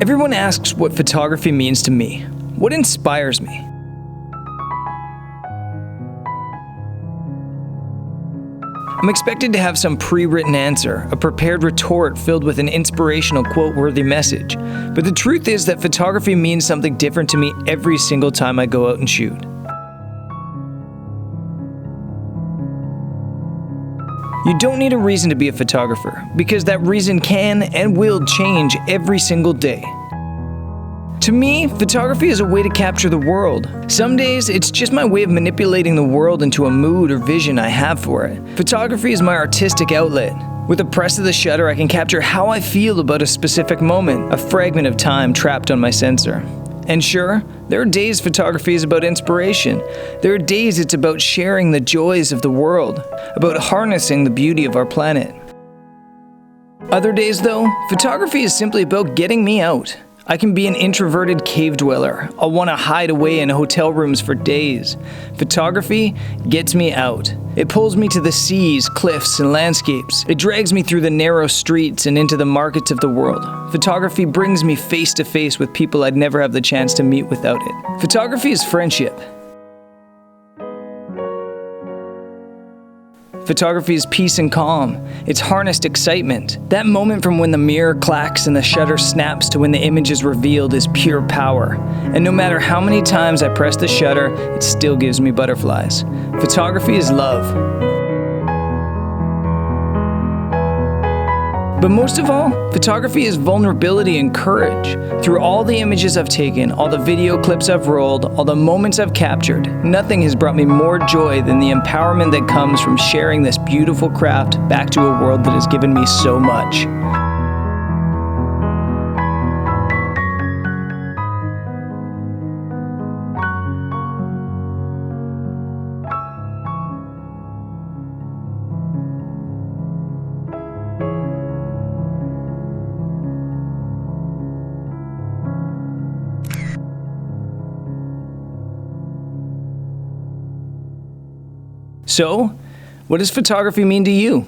Everyone asks what photography means to me. What inspires me? I'm expected to have some pre-written answer, a prepared retort filled with an inspirational quote-worthy message. But the truth is that photography means something different to me every single time I go out and shoot. You don't need a reason to be a photographer, because that reason can and will change every single day. To me, photography is a way to capture the world. Some days, it's just my way of manipulating the world into a mood or vision I have for it. Photography is my artistic outlet. With a press of the shutter, I can capture how I feel about a specific moment, a fragment of time trapped on my sensor. And sure, there are days photography is about inspiration. There are days it's about sharing the joys of the world, about harnessing the beauty of our planet. Other days though, photography is simply about getting me out. I can be an introverted cave dweller. I'll want to hide away in hotel rooms for days. Photography gets me out. It pulls me to the seas, cliffs, and landscapes. It drags me through the narrow streets and into the markets of the world. Photography brings me face to face with people I'd never have the chance to meet without it. Photography is friendship. Photography is peace and calm. It's harnessed excitement. That moment from when the mirror clacks and the shutter snaps to when the image is revealed is pure power. And no matter how many times I press the shutter, it still gives me butterflies. Photography is love. But most of all, photography is vulnerability and courage. Through all the images I've taken, all the video clips I've rolled, all the moments I've captured, nothing has brought me more joy than the empowerment that comes from sharing this beautiful craft back to a world that has given me so much. So, what does photography mean to you?